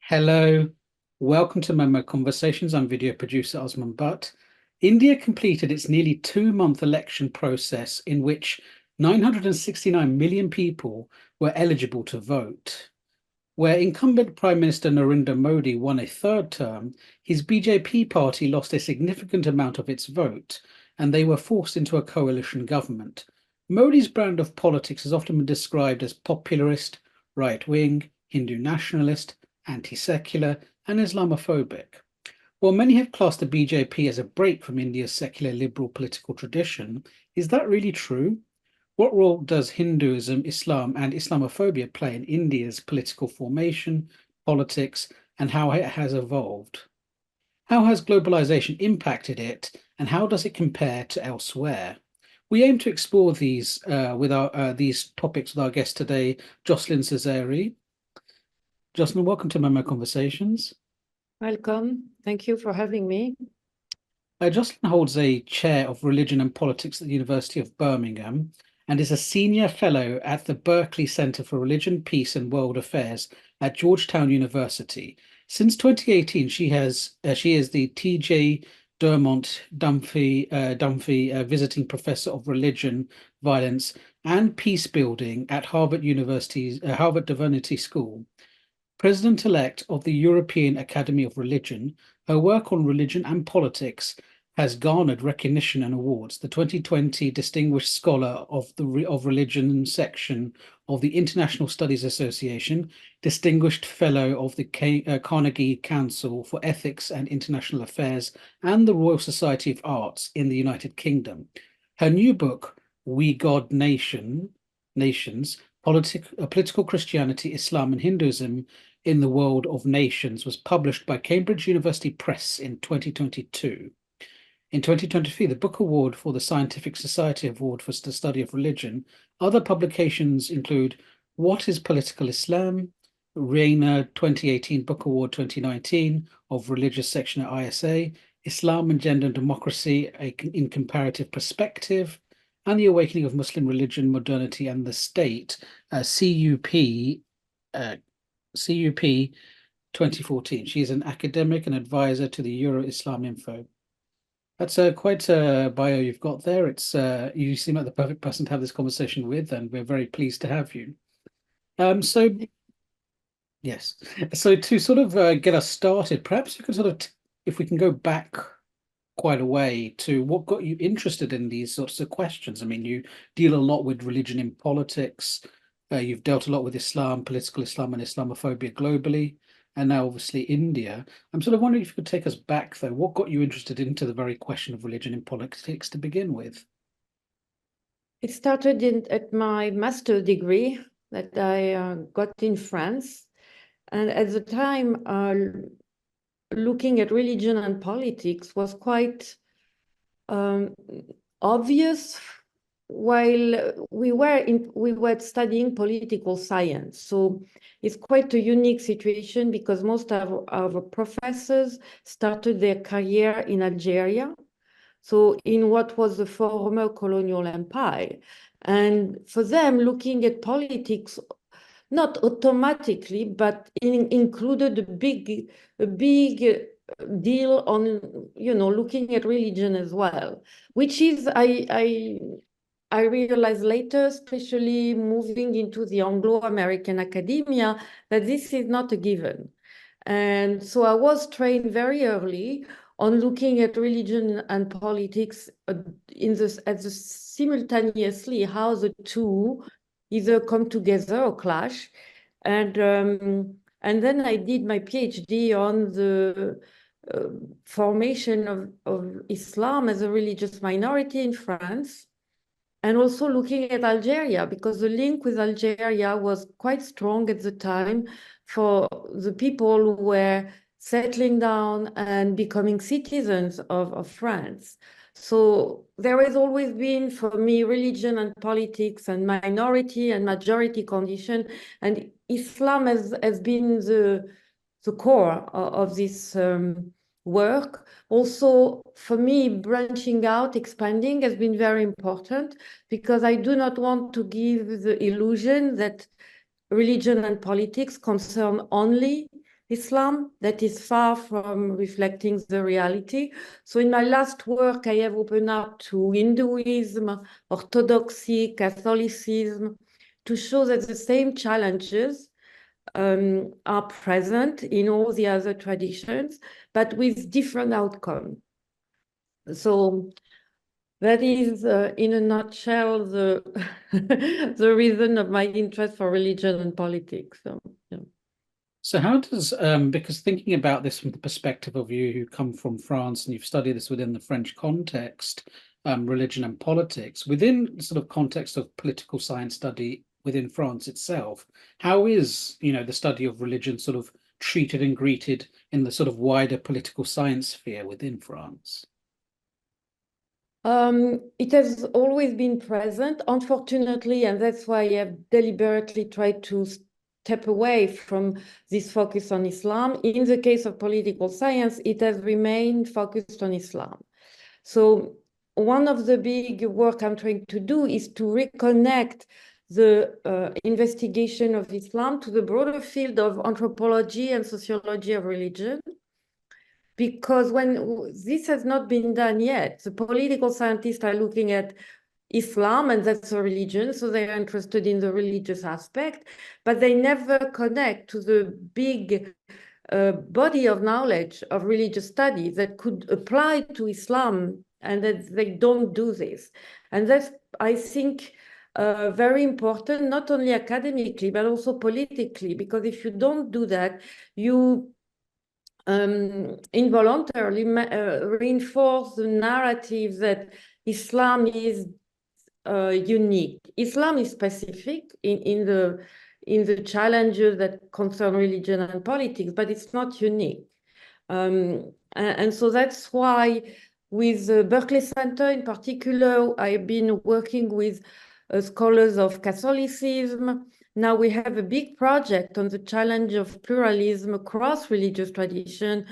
Hello, welcome to MEMO Conversations. I'm video producer Osman Butt. India completed its nearly 2-month election process in which 969 million people were eligible to vote. Where incumbent Prime Minister Narendra Modi won a third term, his BJP party lost a significant amount of its vote, and they were forced into a coalition government. Modi's brand of politics has often been described as popularist, right-wing, Hindu nationalist, anti-secular, and Islamophobic. While many have classed the BJP as a break from India's secular liberal political tradition, is that really true? What role does Hinduism, Islam, and Islamophobia play in India's political formation, politics, and how it has evolved? How has globalization impacted it, and how does it compare to elsewhere? We aim to explore these these topics with our guest today, Jocelyne Cesari. Jocelyne, welcome to MEMO Conversations. Welcome. Thank you for having me. Jocelyne holds a chair of religion and politics at the University of Birmingham and is a senior fellow at the Berkeley Center for Religion, Peace and World Affairs at Georgetown University. Since 2018, she is the T.J. Dermont Dunphy Visiting Professor of Religion, Violence and Peace Building at Harvard University's Harvard Divinity School. President-elect of the European Academy of Religion, her work on religion and politics has garnered recognition and awards. The 2020 Distinguished Scholar of Religion section of the International Studies Association, Distinguished Fellow of the Carnegie Council for Ethics and International Affairs, and the Royal Society of Arts in the United Kingdom. Her new book, We God Nations, Political Christianity, Islam and Hinduism in the World of Nations, was published by Cambridge University Press in 2022. In 2023, the Book Award for the Scientific Society Award for the Study of Religion. Other publications include What is Political Islam? Reina 2018 Book Award 2019 of Religious Section at ISA, Islam and Gender and Democracy in Comparative Perspective, and the Awakening of Muslim Religion, Modernity and the State, CUP 2014. She is an academic and advisor to the Euro Islam Info. That's quite a bio you've got there. It's you seem like the perfect person to have this conversation with, and we're very pleased to have you. Yes. So to sort of get us started, perhaps you can sort of, if we can go back quite a way to what got you interested in these sorts of questions. I mean, you deal a lot with religion in politics. You've dealt a lot with Islam, political Islam and Islamophobia globally, and now obviously India. I'm sort of wondering if you could take us back, though. What got you interested into the very question of religion in politics to begin with? It started at my master's degree that I got in France. And at the time, looking at religion and politics was quite obvious while we were studying political science. So it's quite a unique situation because most of our professors started their career in Algeria, so in what was the former colonial empire. And for them, looking at politics, not automatically, but included a big deal on, looking at religion as well, which is, I realized later, especially moving into the Anglo American academia, that this is not a given. And so I was trained very early on looking at religion and politics simultaneously, how the two either come together or clash. And then I did my PhD on the formation of Islam as a religious minority in France, and also looking at Algeria, because the link with Algeria was quite strong at the time for the people who were settling down and becoming citizens of France. So there has always been, for me, religion and politics and minority and majority condition, and Islam has been the core of this work. Also, for me, branching out, expanding has been very important, because I do not want to give the illusion that religion and politics concern only Islam that is far from reflecting the reality. So in my last work, I have opened up to Hinduism, Orthodoxy, Catholicism, to show that the same challenges are present in all the other traditions, but with different outcomes. So that is, in a nutshell, the the reason of my interest for religion and politics. So, yeah. So how does, because thinking about this from the perspective of you who come from France and you've studied this within the French context, religion and politics, within the sort of context of political science study within France itself, how is, the study of religion sort of treated and greeted in the sort of wider political science sphere within France? It has always been present, unfortunately, and that's why I have deliberately tried to step away from this focus on Islam. In the case of political science, it has remained focused on Islam. So one of the big work I'm trying to do is to reconnect the investigation of Islam to the broader field of anthropology and sociology of religion. Because when this has not been done yet, the political scientists are looking at Islam, and that's a religion, so they are interested in the religious aspect, but they never connect to the big body of knowledge of religious studies that could apply to Islam, and that they don't do this. And that's, I think, very important, not only academically, but also politically, because if you don't do that, you involuntarily reinforce the narrative that Islam is unique. Islam is specific in the challenges that concern religion and politics, but it's not unique. And so that's why with the Berkeley Center in particular, I've been working with scholars of Catholicism. Now we have a big project on the challenge of pluralism across religious tradition,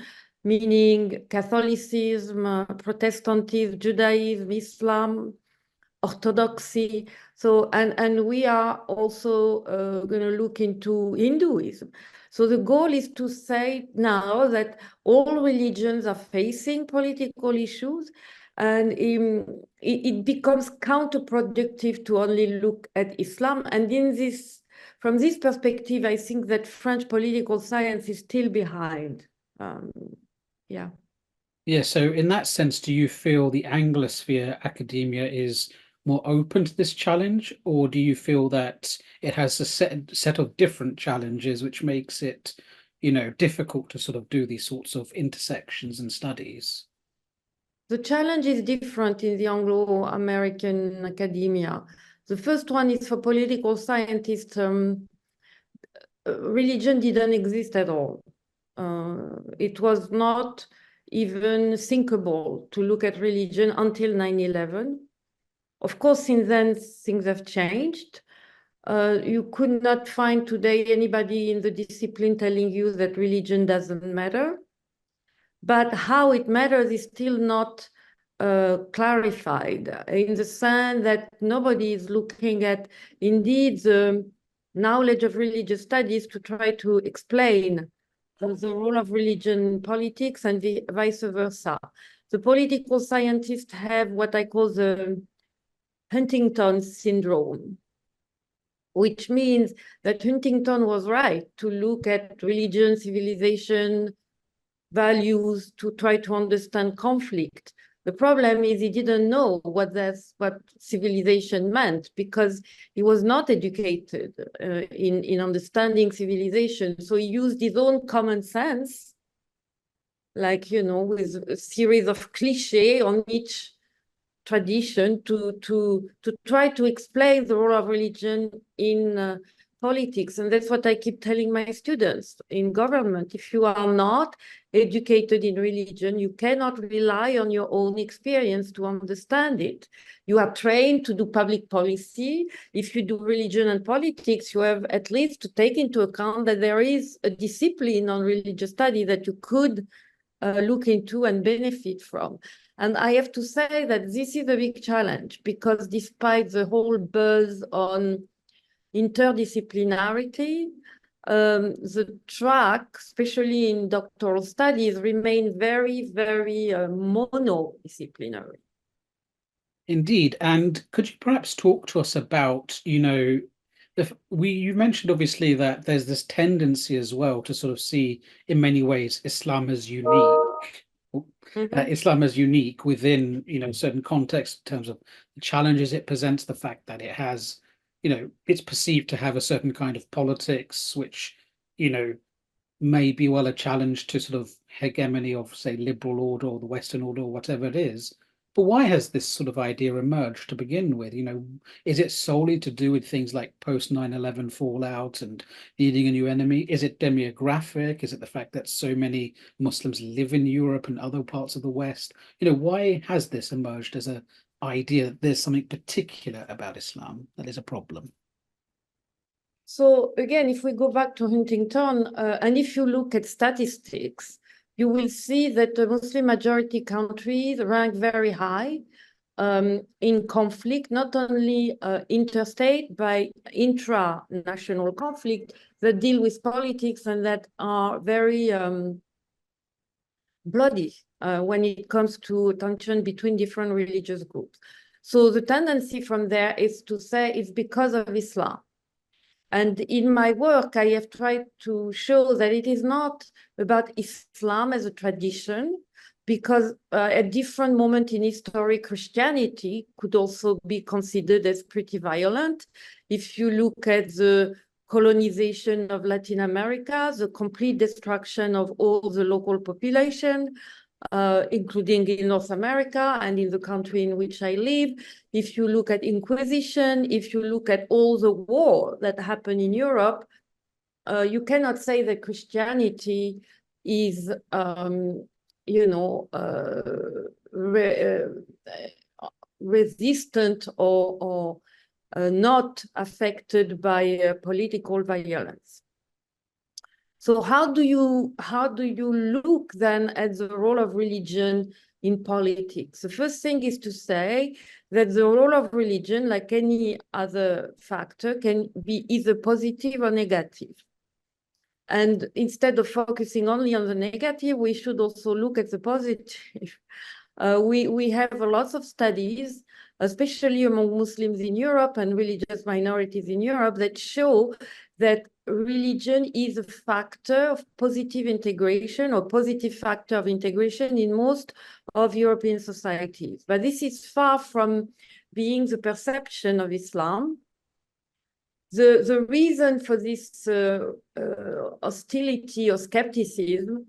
meaning Catholicism, Protestantism, Judaism, Islam, Orthodoxy. So, and we are also going to look into Hinduism. So the goal is to say now that all religions are facing political issues, and it becomes counterproductive to only look at Islam. And from this perspective, I think that French political science is still behind. Yeah. Yeah, so in that sense, do you feel the Anglosphere academia is more open to this challenge, or do you feel that it has a set of different challenges which makes it, difficult to sort of do these sorts of intersections and studies? The challenge is different in the Anglo American academia. The first one is for political scientists, religion didn't exist at all. It was not even thinkable to look at religion until 9/11. Of course, since then, things have changed. You could not find today anybody in the discipline telling you that religion doesn't matter. But how it matters is still not clarified, in the sense that nobody is looking at, indeed, the knowledge of religious studies to try to explain the role of religion in politics and vice versa. The political scientists have what I call the Huntington syndrome, which means that Huntington was right to look at religion, civilization, values, to try to understand conflict. The problem is he didn't know what civilization meant, because he was not educated in understanding civilization. So he used his own common sense, like, with a series of cliches on each tradition to try to explain the role of religion in politics. And that's what I keep telling my students in government. If you are not educated in religion, you cannot rely on your own experience to understand it. You are trained to do public policy. If you do religion and politics, you have at least to take into account that there is a discipline on religious study that you could look into and benefit from. And I have to say that this is a big challenge, because despite the whole buzz on interdisciplinarity, the track, especially in doctoral studies, remain very, very monodisciplinary. Indeed. And could you perhaps talk to us about, you mentioned obviously that there's this tendency as well to sort of see in many ways Islam as unique. Islam as unique within, certain contexts in terms of the challenges it presents, the fact that it has, it's perceived to have a certain kind of politics, which, may be well a challenge to sort of hegemony of, say, liberal order or the Western order or whatever it is. But why has this sort of idea emerged to begin with? Is it solely to do with things like post 9/11 fallout and needing a new enemy? Is it demographic? Is it the fact that so many Muslims live in Europe and other parts of the West? Why has this emerged as an idea that there's something particular about Islam that is a problem? So again, if we go back to Huntington, and if you look at statistics, you will see that the Muslim majority countries rank very high in conflict, not only interstate, but intra-national conflict that deal with politics and that are very bloody when it comes to tension between different religious groups. So the tendency from there is to say it's because of Islam. And in my work, I have tried to show that it is not about Islam as a tradition, because at different moment in history, Christianity could also be considered as pretty violent. If you look at the colonization of Latin America, the complete destruction of all the local population, including in North America and in the country in which I live. If you look at Inquisition, if you look at all the war that happened in Europe, you cannot say that Christianity is, resistant or not affected by political violence. So how do you look then at the role of religion in politics? The first thing is to say that the role of religion, like any other factor, can be either positive or negative. And instead of focusing only on the negative, we should also look at the positive. We have lots of studies, especially among Muslims in Europe and religious minorities in Europe, that show that religion is a factor of positive integration or positive factor of integration in most of European societies. But this is far from being the perception of Islam. The reason for this hostility or skepticism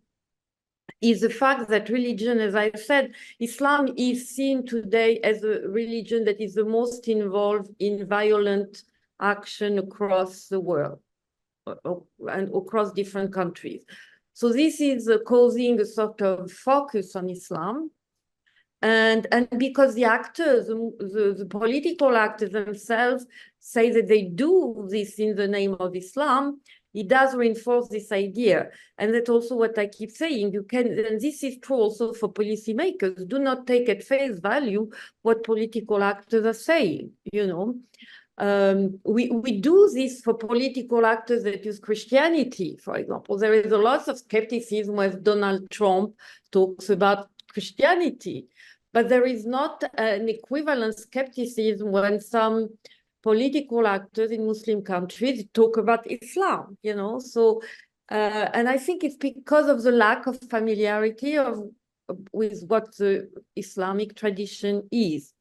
is the fact that religion, as I said, Islam is seen today as a religion that is the most involved in violent action across the world and across different countries. So this is causing a sort of focus on Islam. And because the actors, the political actors themselves say that they do this in the name of Islam, it does reinforce this idea. And that's also what I keep saying. And this is true also for policymakers. Do not take at face value what political actors are saying, We do this for political actors that use Christianity, for example. There is a lot of skepticism when Donald Trump talks about Christianity, but there is not an equivalent skepticism when some political actors in Muslim countries talk about Islam, So, and I think it's because of the lack of familiarity with what the Islamic tradition is.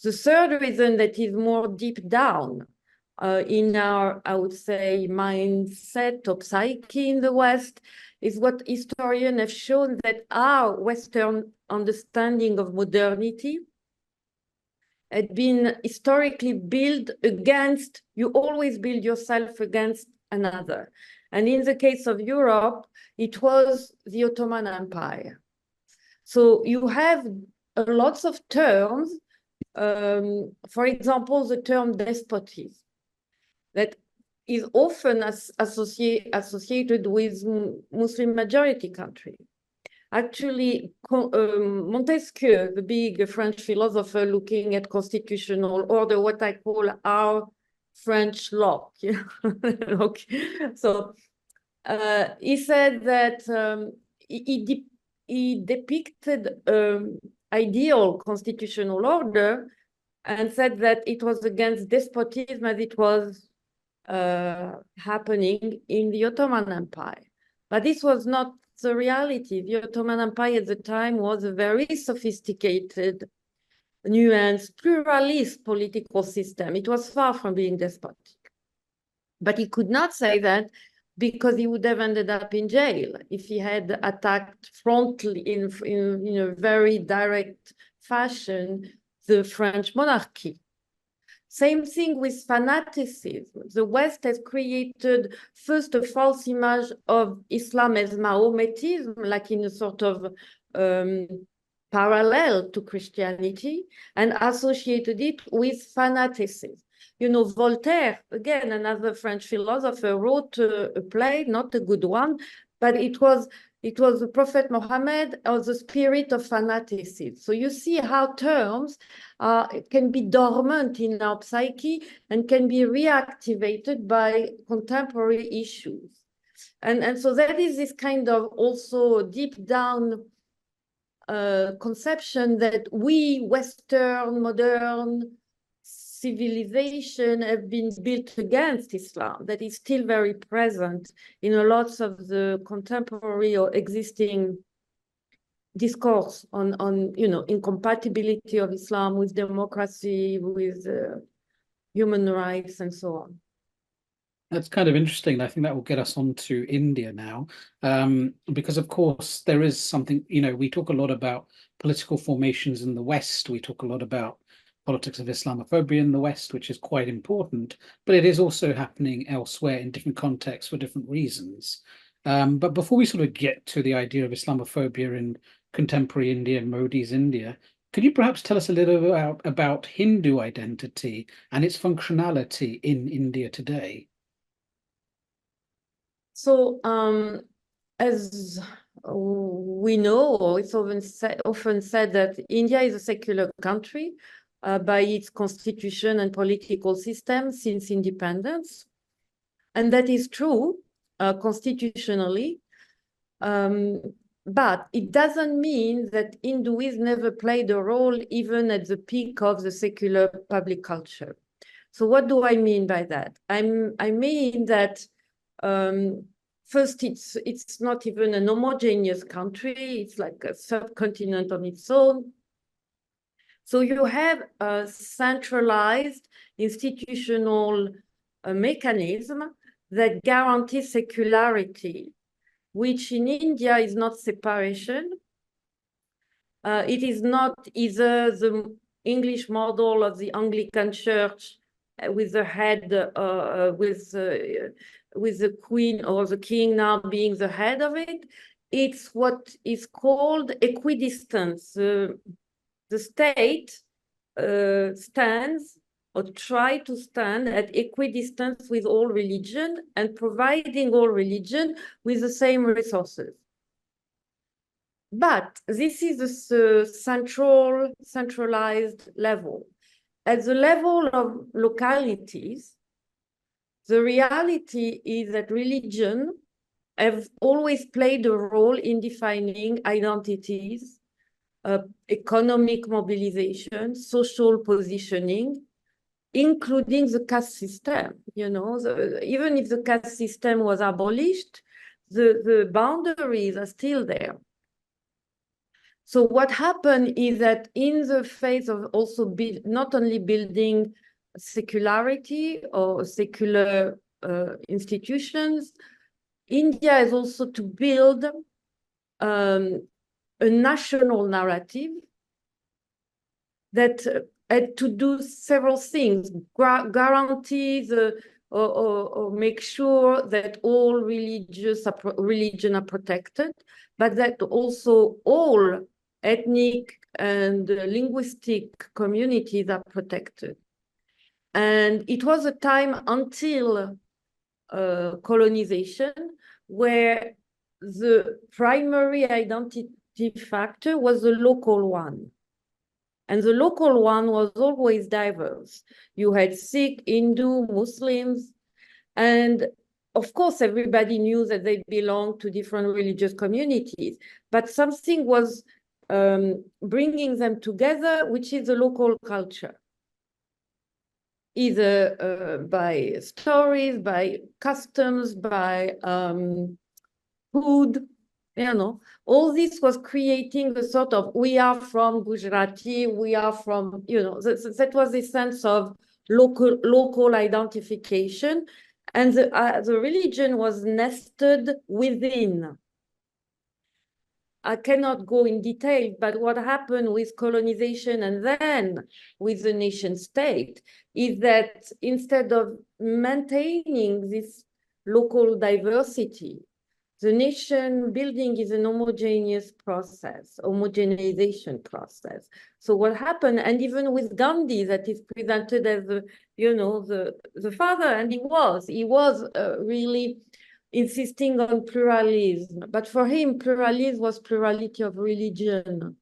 The third reason that is more deep down in our, I would say, mindset or psyche in the West is what historians have shown, that our Western understanding of modernity had been historically built against, you always build yourself against another. And in the case of Europe, it was the Ottoman Empire. So you have lots of terms, for example, the term despotism, that is often associated with Muslim majority countries. Actually, Montesquieu, the big French philosopher looking at constitutional order, what I call our French law. Okay. So he said that he depicted ideal constitutional order and said that it was against despotism as it was happening in the Ottoman Empire. But this was not the reality. The Ottoman Empire at the time was a very sophisticated, nuanced, pluralist political system. It was far from being despotic. But he could not say that because he would have ended up in jail if he had attacked frontally in a very direct fashion the French monarchy. Same thing with fanaticism. The West has created first a false image of Islam as Mahometism, like in a sort of parallel to Christianity, and associated it with fanaticism. You know, Voltaire, again, another French philosopher, wrote a play, not a good one, but it was the Prophet Muhammad or the spirit of fanaticism. So you see how terms can be dormant in our psyche and can be reactivated by contemporary issues. And so that is this kind of also deep down conception that we Western modern civilization have been built against Islam, that is still very present in a lot of the contemporary or existing discourse on you know, incompatibility of Islam with democracy, with human rights, and so on. That's kind of interesting. I think that will get us on to India now, because of course there is something, you know, we talk a lot about political formations in the West. We talk a lot about politics of Islamophobia in the West, which is quite important, but it is also happening elsewhere in different contexts for different reasons. But before we sort of get to the idea of Islamophobia in contemporary India, Modi's India, could you perhaps tell us a little about Hindu identity and its functionality in India today? So as we know, or it's often said that India is a secular country by its constitution and political system since independence. And that is true constitutionally. But it doesn't mean that Hinduism never played a role even at the peak of the secular public culture. So what do I mean by that? I mean that first, it's not even an homogeneous country. It's like a subcontinent on its own. So you have a centralized institutional mechanism that guarantees secularity, which in India is not separation. It is not either the English model of the Anglican Church with the head, with the queen or the king now being the head of it. It's what is called equidistance. The state stands or try to stand at equidistance with all religion and providing all religion with the same resources. But this is the centralized level. At the level of localities, the reality is that religion have always played a role in defining identities, economic mobilization, social positioning, including the caste system. You know, even if the caste system was abolished, the boundaries are still there. So what happened is that in the face of also not only building secularity or secular institutions, India is also to build a national narrative that had to do several things, guarantee or make sure that all religion are protected, but that also all ethnic and linguistic communities are protected. And it was a time until colonization where the primary identity factor was the local one. And the local one was always diverse. You had Sikh, Hindu, Muslims, and of course, everybody knew that they belonged to different religious communities, but something was bringing them together, which is the local culture, either by stories, by customs, by food, you know. All this was creating the sort of, we are from Gujarati, we are from, you know, that was a sense of local identification. And the religion was nested within. I cannot go in detail, but what happened with colonization and then with the nation state is that instead of maintaining this local diversity, the nation building is an homogeneous process, homogenization process. So what happened, and even with Gandhi, that is presented as the, you know, the father, and he was really insisting on pluralism. But for him, pluralism was plurality of religion.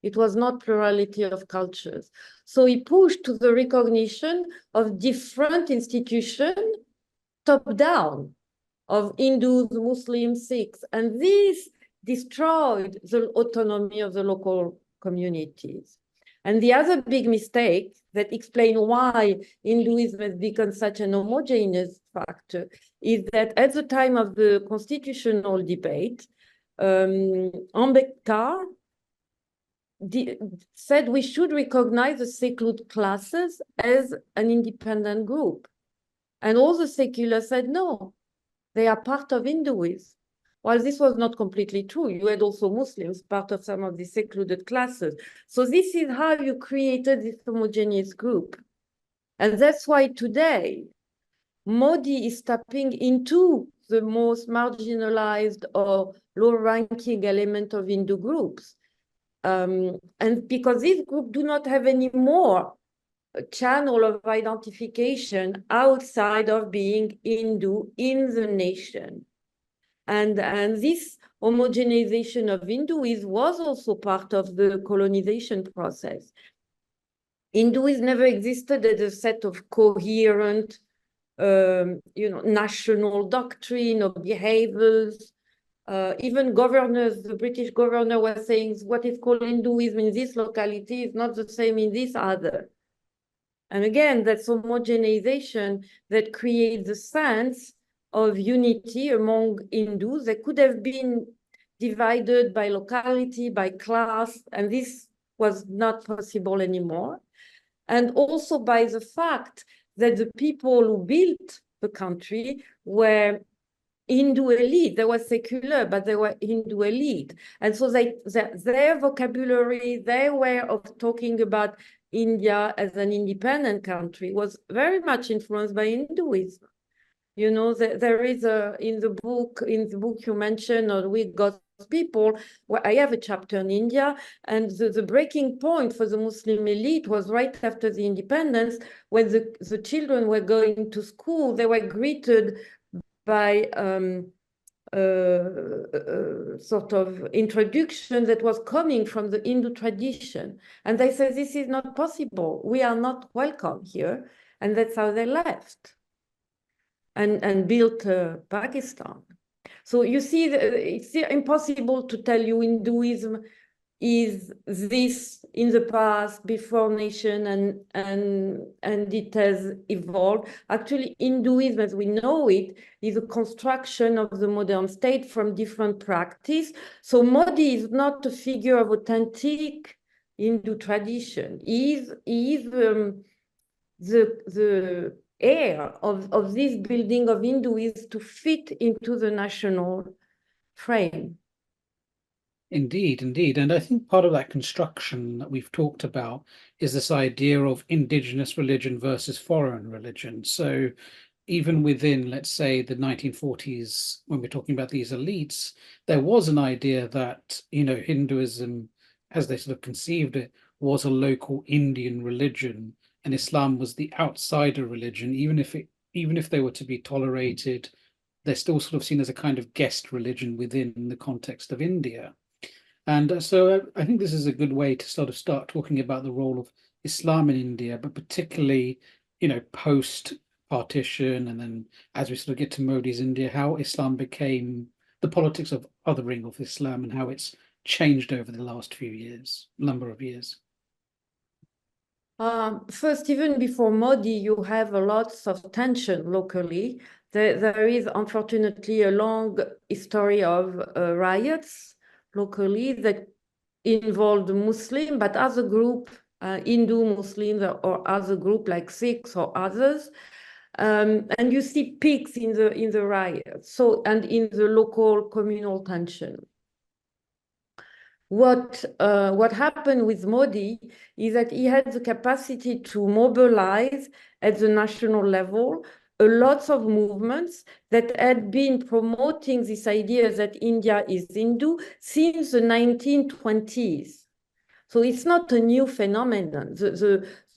It was not plurality of cultures. So he pushed to the recognition of different institutions top down, of Hindus, Muslims, Sikhs, and this destroyed the autonomy of the local communities. And the other big mistake that explains why Hinduism has become such an homogeneous factor is that at the time of the constitutional debate, Ambedkar said we should recognize the secular classes as an independent group. And all the seculars said no. They are part of Hinduism. While this was not completely true, you had also Muslims, part of some of the secluded classes. So this is how you created this homogeneous group. And that's why today, Modi is tapping into the most marginalized or low-ranking element of Hindu groups. And because these groups do not have any more channel of identification outside of being Hindu in the nation. And this homogenization of Hinduism was also part of the colonization process. Hinduism never existed as a set of coherent, national doctrine or behaviors. Even governors, the British governor was saying what is called Hinduism in this locality is not the same in this other. And again, that's homogenization that creates a sense of unity among Hindus that could have been divided by locality, by class, and this was not possible anymore. And also by the fact that the people who built the country were Hindu elite. They were secular, but they were Hindu elite. And so their vocabulary, their way of talking about India as an independent country was very much influenced by Hinduism. You know, there is in the book you mentioned, or We Got People, where I have a chapter on India, and the breaking point for the Muslim elite was right after the independence, when the children were going to school, they were greeted by sort of introduction that was coming from the Hindu tradition. And they said, this is not possible. We are not welcome here. And that's how they left and built Pakistan. So you see, it's impossible to tell you Hinduism is this in the past, before nation, and it has evolved. Actually, Hinduism, as we know it, is a construction of the modern state from different practice. So Modi is not a figure of authentic Hindu tradition. He is the heir of this building of Hinduism to fit into the national frame. Indeed, indeed. And I think part of that construction that we've talked about is this idea of indigenous religion versus foreign religion. So even within, let's say, the 1940s, when we're talking about these elites, there was an idea that, Hinduism, as they sort of conceived it, was a local Indian religion, and Islam was the outsider religion. Even if they were to be tolerated, they're still sort of seen as a kind of guest religion within the context of India. And so I think this is a good way to sort of start talking about the role of Islam in India, but particularly, post partition, and then as we sort of get to Modi's India, how Islam became the politics of othering of Islam and how it's changed over the last few years, number of years. First, even before Modi, you have a lot of tension locally. There is unfortunately a long history of riots locally that involved Muslim, but as a group, Hindu Muslims or as a group like Sikhs or others. And you see peaks in the riots, so and in the local communal tension. What happened with Modi is that he had the capacity to mobilize at the national level a lot of movements that had been promoting this idea that India is Hindu since the 1920s. So it's not a new phenomenon.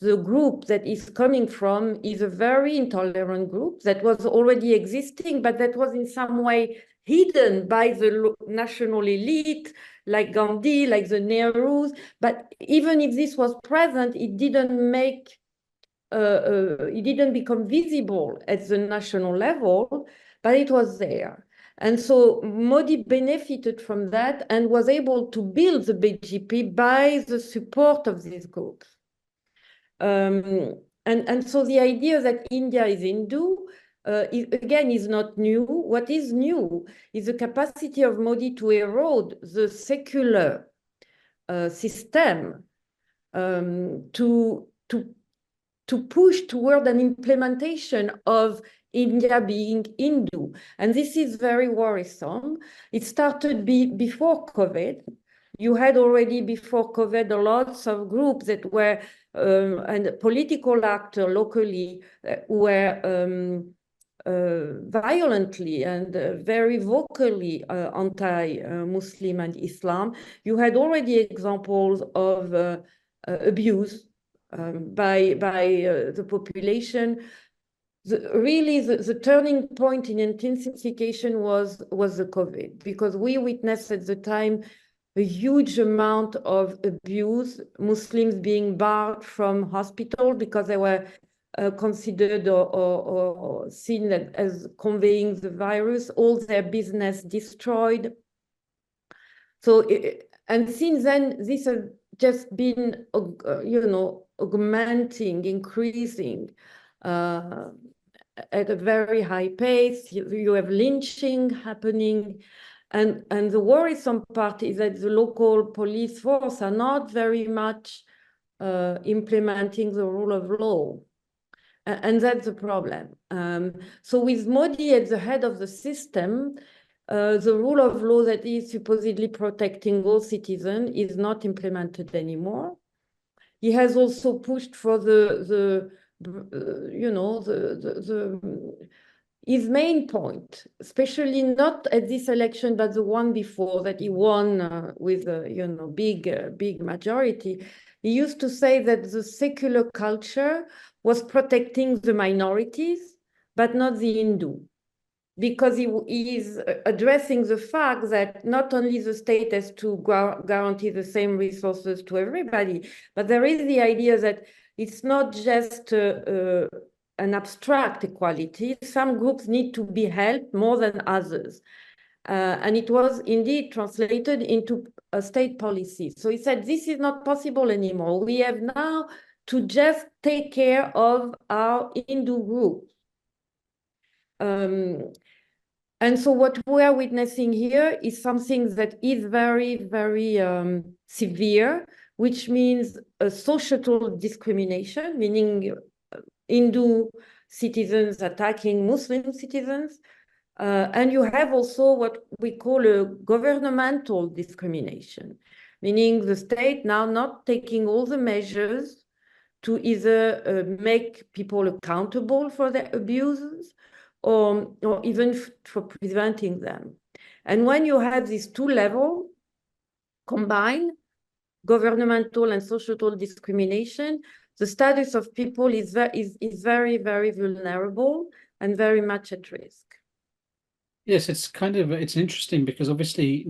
The group that is coming from is a very intolerant group that was already existing, but that was in some way hidden by the national elite, like Gandhi, like the Nehrus. But even if this was present, it didn't become visible at the national level, but it was there. And so Modi benefited from that and was able to build the BJP by the support of these groups. And so the idea that India is Hindu, again, is not new. What is new is the capacity of Modi to erode the secular system to push toward an implementation of India being Hindu. And this is very worrisome. It started before COVID. You had already before COVID lots of groups that were, and political actors locally were violently and very vocally anti-Muslim and Islam. You had already examples of abuse by the population. The turning point in intensification was the COVID, because we witnessed at the time a huge amount of abuse, Muslims being barred from hospital because they were considered or seen as conveying the virus, all their business destroyed. So, and since then, this has just been, augmenting, increasing at a very high pace. You have lynching happening. And the worrisome part is that the local police force are not very much implementing the rule of law. And that's the problem. So with Modi at the head of the system, the rule of law that is supposedly protecting all citizens is not implemented anymore. He has also pushed for his main point, especially not at this election, but the one before that he won with a big majority. He used to say that the secular culture was protecting the minorities, but not the Hindu, because he is addressing the fact that not only the state has to guarantee the same resources to everybody, but there is the idea that it's not just an abstract equality. Some groups need to be helped more than others. And it was indeed translated into a state policy. So he said, this is not possible anymore. We have now to just take care of our Hindu group. And so what we are witnessing here is something that is very, very severe, which means a social discrimination, meaning Hindu citizens attacking Muslim citizens. And you have also what we call a governmental discrimination, meaning the state now not taking all the measures to either make people accountable for their abuses or even for preventing them. And when you have these two levels combined, governmental and social discrimination, the status of people is very, very vulnerable and very much at risk. Yes, it's interesting because obviously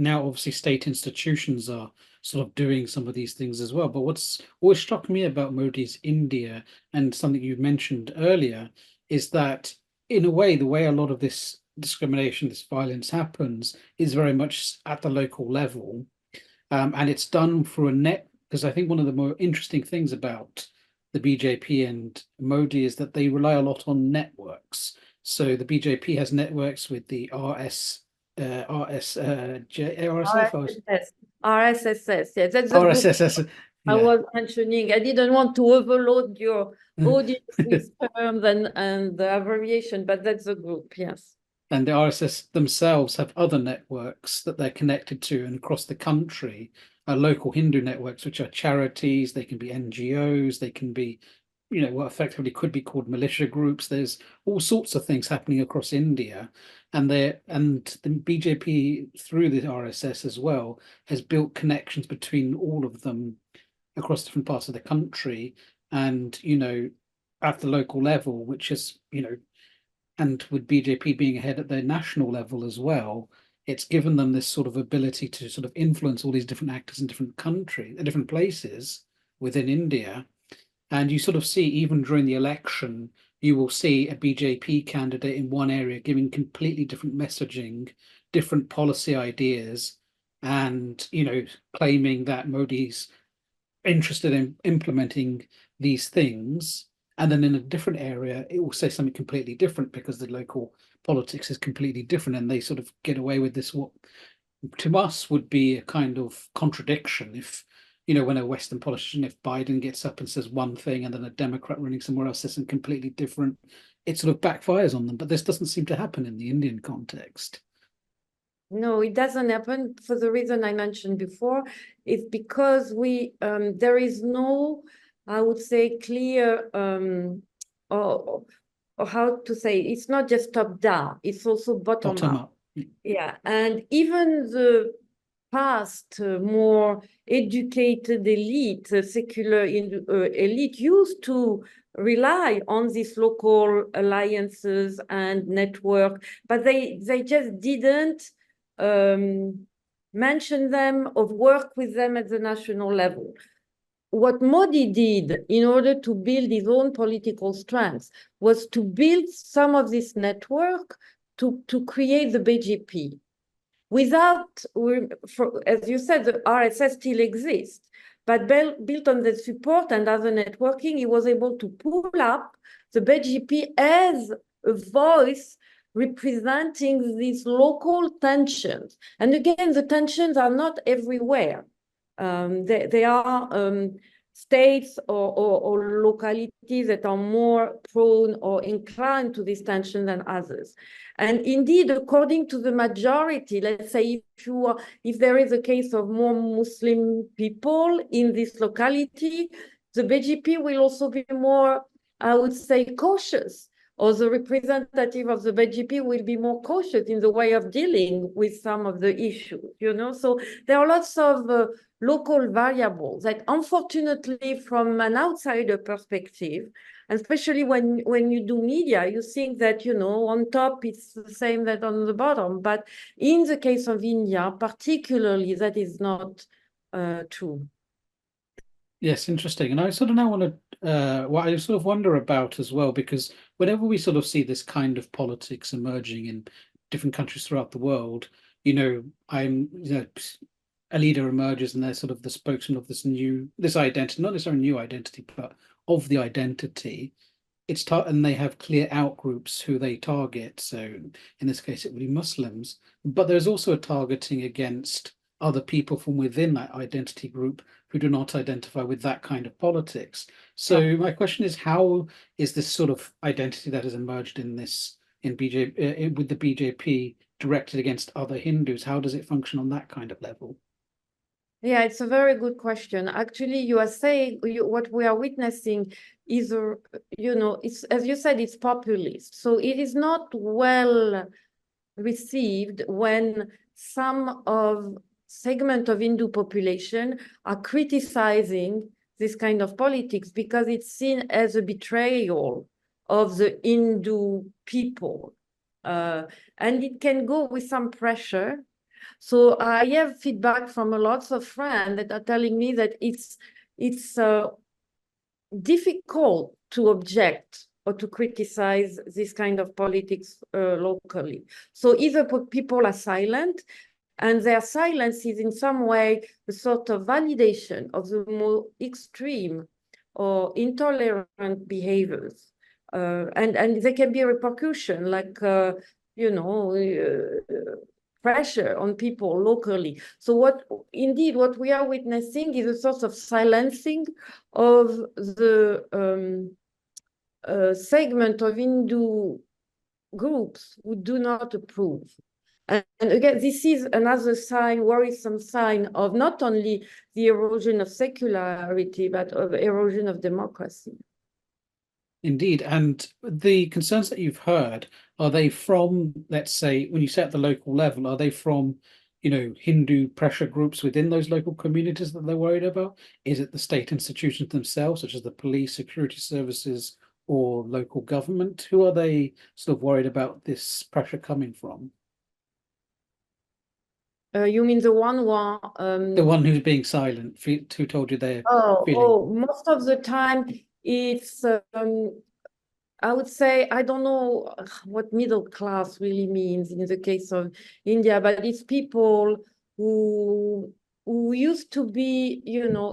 state institutions are sort of doing some of these things as well. But what's always struck me about Modi's India and something you mentioned earlier is that in a way, the way a lot of this discrimination, this violence happens is very much at the local level. And it's done through a net, because I think one of the more interesting things about the BJP and Modi is that they rely a lot on networks. So the BJP has networks with the RSS, RSSS, yes, that's the group RSSS. I Yeah. was mentioning. I didn't want to overload your audience with terms and the abbreviation, but that's the group, yes. And the RSS themselves have other networks that they're connected to and across the country, local Hindu networks, which are charities, they can be NGOs, they can be, what effectively could be called militia groups. There's all sorts of things happening across India. And the BJP through the RSS as well has built connections between all of them across different parts of the country. And, at the local level, which is, and with BJP being ahead at their national level as well, it's given them this sort of ability to sort of influence all these different actors in different countries, different places within India. And you sort of see, even during the election, you will see a BJP candidate in one area giving completely different messaging, different policy ideas, and, claiming that Modi's interested in implementing these things. And then in a different area, it will say something completely different because the local politics is completely different. And they sort of get away with this, what to us would be a kind of contradiction. If, when a Western politician, if Biden gets up and says one thing and then a Democrat running somewhere else says something completely different, it sort of backfires on them. But this doesn't seem to happen in the Indian context. No, it doesn't happen for the reason I mentioned before. It's because there is no, I would say, clear, or how to say, it's not just top down, it's also bottom Bottom up. up. Yeah, and even the past more educated elite, secular elite used to rely on these local alliances and network, but they just didn't mention them or work with them at the national level. What Modi did in order to build his own political strength was to build some of this network to create the BJP. Without, as you said, the RSS still exists, but built on the support and other networking, he was able to pull up the BJP as a voice representing these local tensions. And again, the tensions are not everywhere. They are states or localities that are more prone or inclined to this tension than others. And indeed, according to the majority, let's say if there is a case of more Muslim people in this locality, the BJP will also be more, I would say, cautious, or the representative of the BJP will be more cautious in the way of dealing with some of the issues, So there are lots of local variables that, unfortunately, from an outsider perspective, especially when you do media, you think that, on top it's the same that on the bottom. But in the case of India, particularly, that is not true. Yes, interesting. And I sort of now want to, what I sort of wonder about as well, because whenever we sort of see this kind of politics emerging in different countries throughout the world, a leader emerges and they're sort of the spokesman of this identity, not necessarily new identity, but of the identity. And they have clear outgroups who they target. So in this case, it would be Muslims, but there's also a targeting against other people from within that identity group who do not identify with that kind of politics. So my question is, how is this sort of identity that has emerged in BJP with the BJP directed against other Hindus? How does it function on that kind of level? Yeah, it's a very good question. Actually, you are saying what we are witnessing is, it's, as you said, it's populist. So it is not well received when some of segment of Hindu population are criticizing this kind of politics because it's seen as a betrayal of the Hindu people. And it can go with some pressure. So I have feedback from a lots of friends that are telling me that it's difficult to object or to criticize this kind of politics locally. So either people are silent, and their silence is in some way a sort of validation of the more extreme or intolerant behaviors. And there can be a repercussion, like, pressure on people locally. So what we are witnessing is a sort of silencing of the segment of Hindu groups who do not approve. And again, this is another sign, worrisome sign of not only the erosion of secularity, but of erosion of democracy. Indeed. And the concerns that you've heard, are they from, let's say, when you say at the local level, are they from, Hindu pressure groups within those local communities that they're worried about? Is it the state institutions themselves, such as the police, security services, or local government? Who are they sort of worried about this pressure coming from? You mean the one who are The one who's being silent, who told you they're feeling? most of the time it's I would say, I don't know what middle class really means in the case of India, but it's people who used to be,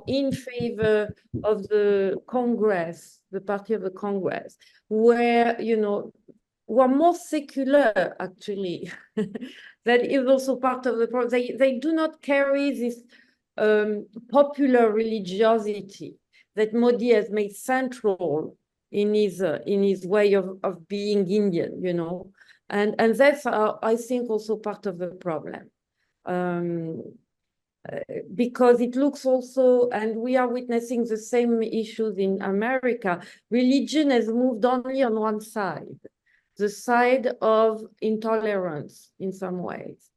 in favor of the Congress, the party of the Congress, where, who are more secular, actually. That is also part of the problem. They do not carry this popular religiosity that Modi has made central in his way of being Indian, and that's I think also part of the problem, because it looks also, and we are witnessing the same issues in America. Religion has moved only on one side, the side of intolerance in some ways.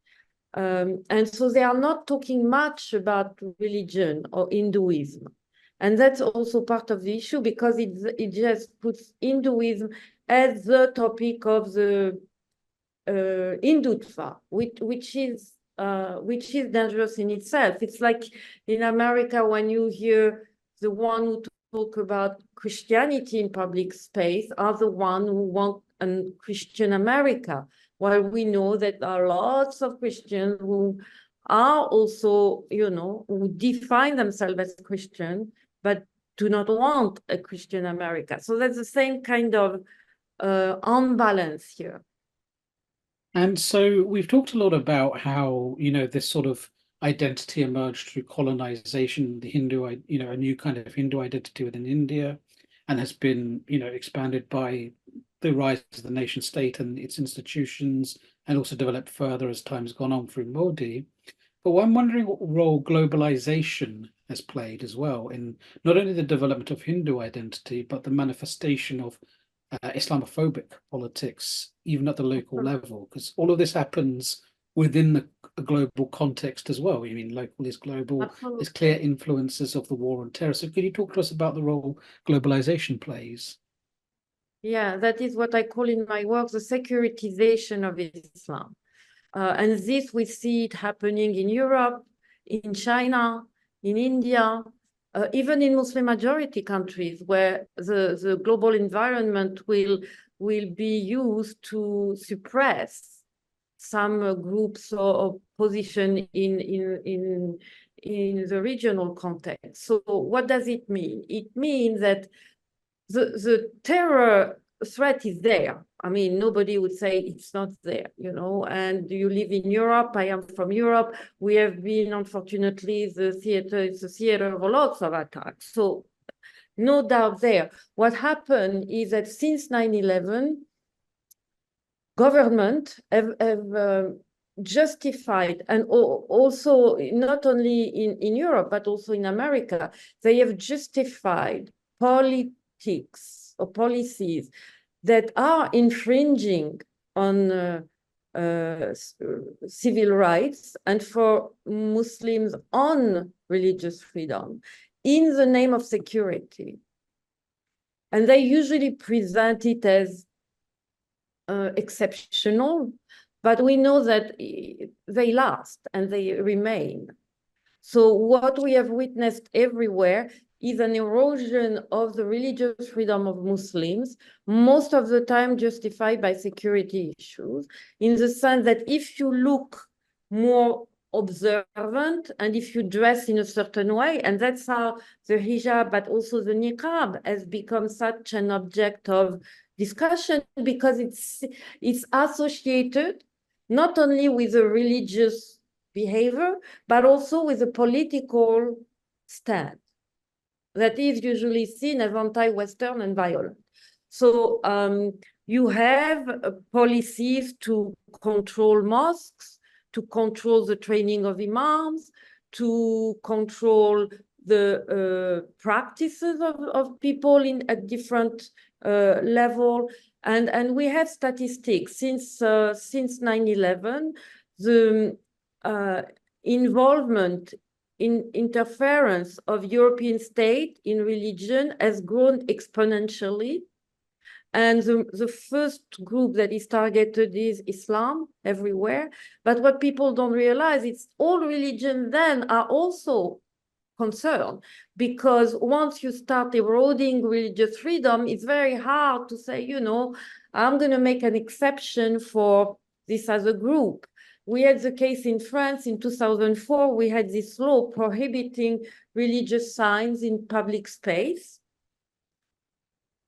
And so they are not talking much about religion or Hinduism. And that's also part of the issue, because it just puts Hinduism as the topic of the Hindutva, which is dangerous in itself. It's like in America, when you hear the one who talk about Christianity in public space are the one who want a Christian America, while we know that there are lots of Christians who are also, who define themselves as Christian, but do not want a Christian America. So that's the same kind of unbalance here. And so we've talked a lot about how, this sort of identity emerged through colonization, the Hindu, a new kind of Hindu identity within India, and has been, expanded by the rise of the nation state and its institutions, and also developed further as time's gone on through Modi. But I'm wondering what role globalization has played as well in not only the development of Hindu identity, but the manifestation of Islamophobic politics, even at the local level, because all of this happens within the global context as well. Local is global. Absolutely. There's clear influences of the war on terror. So could you talk to us about the role globalization plays? Yeah, that is what I call in my work the securitization of Islam. And this, we see it happening in Europe, in China, in India, even in Muslim majority countries, where the global environment will be used to suppress some groups or position in the regional context. So what does it mean? It means that the terror threat is there. I mean, nobody would say it's not there, and you live in Europe. I am from Europe. We have been, unfortunately, it's the theater of lots of attacks. So no doubt there. What happened is that since 9/11, government have justified, and also not only in Europe, but also in America, they have justified politics or policies that are infringing on civil rights and for Muslims on religious freedom in the name of security. And they usually present it as exceptional, but we know that they last and they remain. So what we have witnessed everywhere is an erosion of the religious freedom of Muslims, most of the time justified by security issues, in the sense that if you look more observant and if you dress in a certain way, and that's how the hijab, but also the niqab has become such an object of discussion, because it's associated not only with a religious behavior, but also with a political stand that is usually seen as anti-Western and violent. So you have policies to control mosques, to control the training of imams, to control the practices of people at different level. And we have statistics since 9/11, the involvement in interference of European state in religion has grown exponentially. And the first group that is targeted is Islam everywhere. But what people don't realize is all religions then are also concerned, because once you start eroding religious freedom, it's very hard to say, you know, I'm going to make an exception for this as a group. We had the case in France in 2004. We had this law prohibiting religious signs in public space.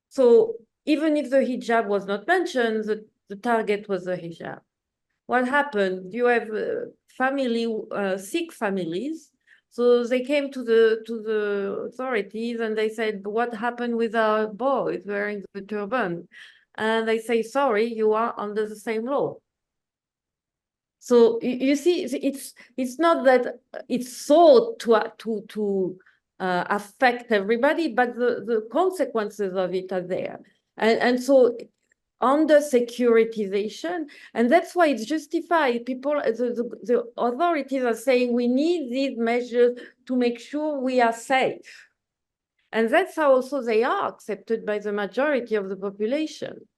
So even if the hijab was not mentioned, the target was the hijab. What happened? You have Sikh families. So they came to the authorities and they said, what happened with our boys wearing the turban? And they say, sorry, you are under the same law. So you see, it's not that it's sought to affect everybody, but the consequences of it are there. And so under securitization, and that's why it's justified. The authorities are saying we need these measures to make sure we are safe. And that's how also they are accepted by the majority of the population.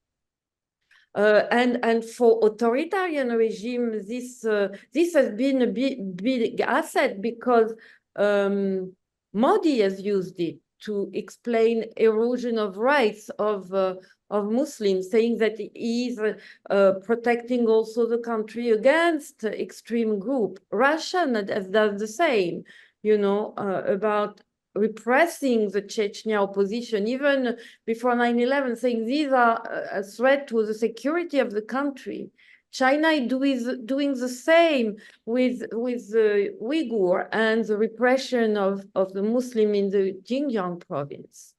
And for authoritarian regime, this has been a big asset, because Modi has used it to explain erosion of rights of Muslims, saying that he is protecting also the country against extreme group. Russia has done the same, you know, about repressing the Chechnya opposition, even before 9/11, saying these are a threat to the security of the country. China is doing the same with the Uyghur and the repression of the Muslim in the Xinjiang province.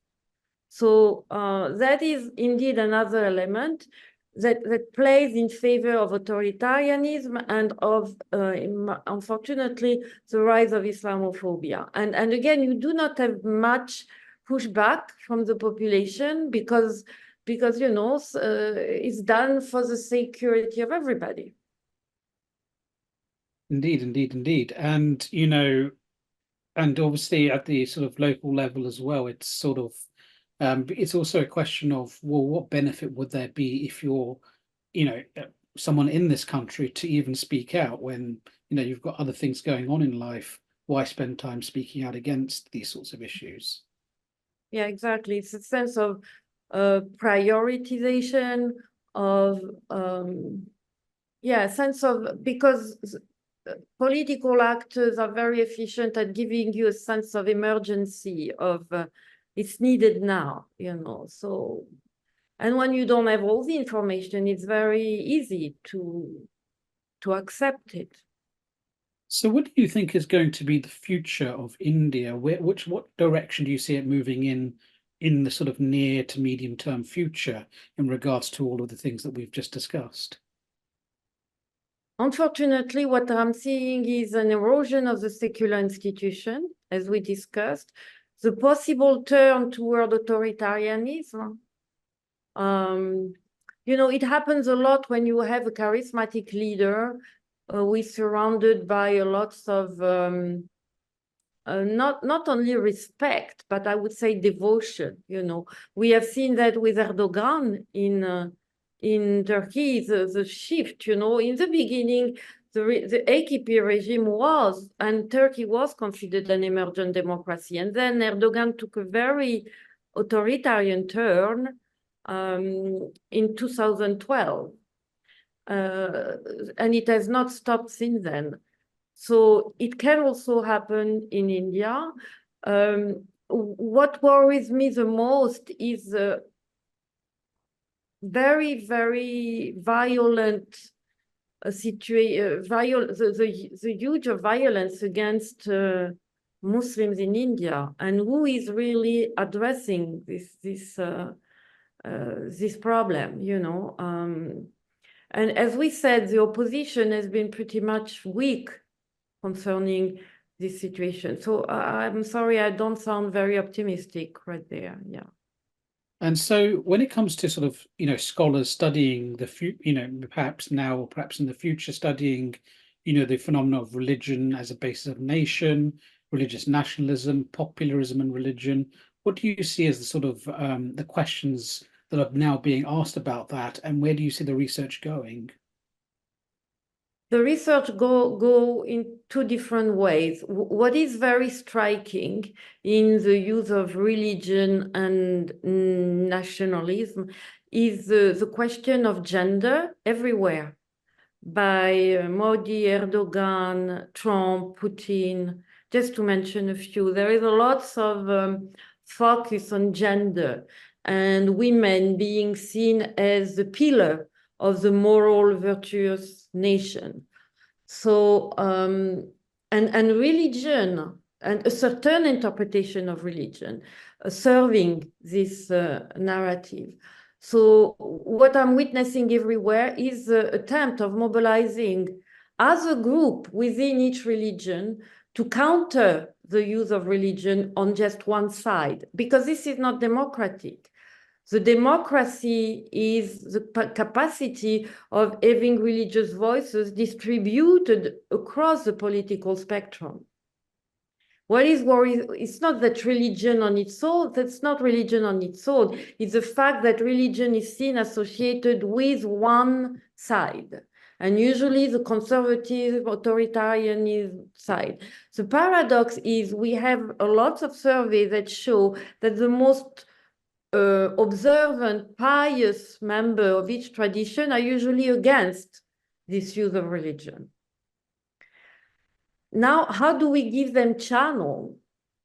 So that is indeed another element that plays in favor of authoritarianism and of, unfortunately, the rise of Islamophobia. And again, you do not have much pushback from the population because you know, it's done for the security of everybody. Indeed, indeed, indeed. And, you know, and obviously at the sort of local level as well, it's sort of, it's also a question of, well, what benefit would there be if you're, you know, someone in this country to even speak out when, you know, you've got other things going on in life? Why spend time speaking out against these sorts of issues? Yeah, exactly. It's a sense of prioritization of, yeah, sense of, because political actors are very efficient at giving you a sense of emergency, of it's needed now, you know. So, and when you don't have all the information, it's very easy to accept it. So what do you think is going to be the future of India? What direction do you see it moving in the sort of near to medium term future in regards to all of the things that we've just discussed? Unfortunately, what I'm seeing is an erosion of the secular institution, as we discussed, the possible turn toward authoritarianism. You know, it happens a lot when you have a charismatic leader who is surrounded by lots of not only respect, but I would say devotion. You know, we have seen that with Erdogan in in Turkey, the shift, you know, in the beginning, the AKP regime was, and Turkey was considered an emergent democracy. And then Erdogan took a very authoritarian turn in 2012. And it has not stopped since then. So it can also happen in India. What worries me the most is the very, very violent situation, the huge violence against Muslims in India, and who is really addressing this problem, you know. And as we said, the opposition has been pretty much weak concerning this situation. So I'm sorry, I don't sound very optimistic right there. Yeah. And so when it comes to sort of, scholars studying perhaps now or perhaps in the future studying, the phenomena of religion as a basis of nation, religious nationalism, popularism and religion, what do you see as the sort of the questions that are now being asked about that, and where do you see the research going? The research go in two different ways. What is very striking in the use of religion and nationalism is the question of gender everywhere by Modi, Erdogan, Trump, Putin, just to mention a few. There is a lot of focus on gender and women being seen as the pillar of the moral, virtuous nation. So, and religion, and a certain interpretation of religion, serving this narrative. So what I'm witnessing everywhere is the attempt of mobilizing as a group within each religion to counter the use of religion on just one side, because this is not democratic. The democracy is the capacity of having religious voices distributed across the political spectrum. What is worrying, it's not that religion on its own, that's not religion on its own. It's the fact that religion is seen associated with one side, and usually the conservative, authoritarian side. The paradox is we have a lot of surveys that show that the most observant, pious member of each tradition are usually against this use of religion. Now, how do we give them channel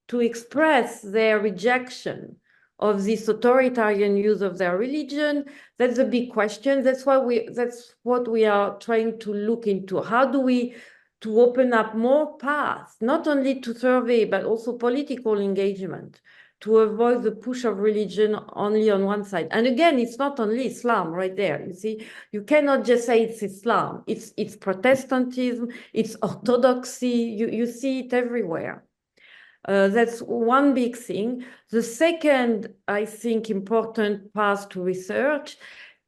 to express their rejection of this authoritarian use of their religion? That's a big question. That's what we are trying to look into. How do we to open up more paths, not only to survey, but also political engagement, to avoid the push of religion only on one side. And again, it's not only Islam right there. You see, you cannot just say it's Islam. It's Protestantism, it's Orthodoxy. You see it everywhere. That's one big thing. The second, I think, important path to research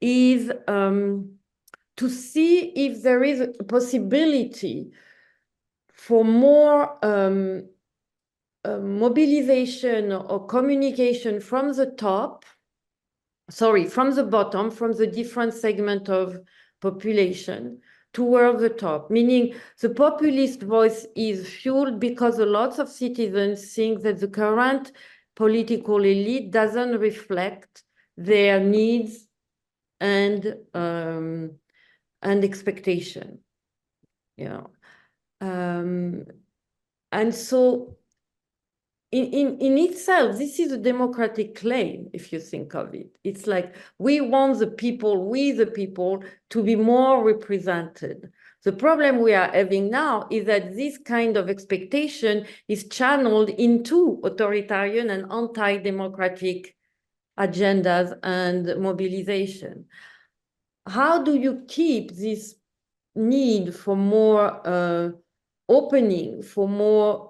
is to see if there is a possibility for more mobilization or communication from the top, from the bottom, from the different segment of population toward the top, meaning the populist voice is fueled because a lot of citizens think that the current political elite doesn't reflect their needs and expectation, you know. And so in itself, this is a democratic claim, if you think of it. It's like, we want the people, we the people, to be more represented. The problem we are having now is that this kind of expectation is channeled into authoritarian and anti-democratic agendas and mobilization. How do you keep this need for more opening, for more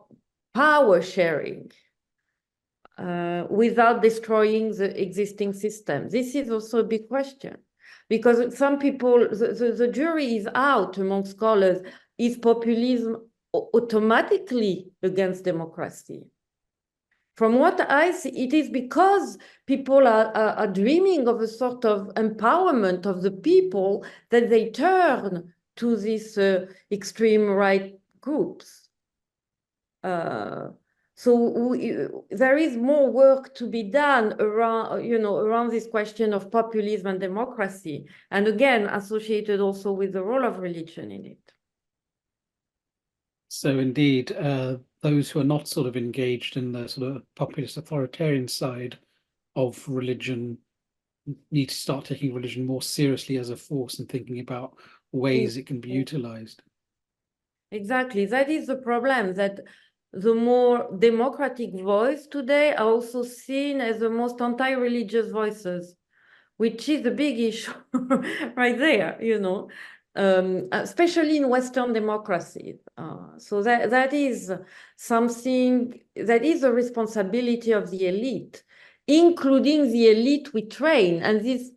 power sharing without destroying the existing system? This is also a big question, because some people, the jury is out among scholars. Is populism automatically against democracy? From what I see, it is because people are dreaming of a sort of empowerment of the people that they turn to these extreme right groups. So there is more work to be done around, around this question of populism and democracy, and again, associated also with the role of religion in it. So indeed, those who are not sort of engaged in the sort of populist authoritarian side of religion need to start taking religion more seriously as a force and thinking about ways it can be utilized. Exactly. That is the problem, that the more democratic voice today are also seen as the most anti-religious voices, which is a big issue right there, especially in Western democracies. So that is something that is a responsibility of the elite, including the elite we train. And this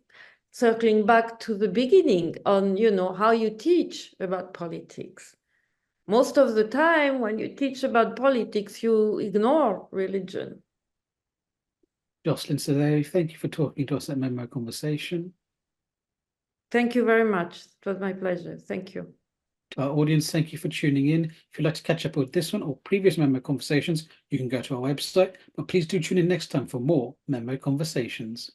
circling back to the beginning on, how you teach about politics. Most of the time, when you teach about politics, you ignore religion. Jocelyne Cesari, thank you for talking to us at MEMO Conversation. Thank you very much. It was my pleasure. Thank you. To our audience, thank you for tuning in. If you'd like to catch up with this one or previous MEMO Conversations, you can go to our website, but please do tune in next time for more MEMO Conversations.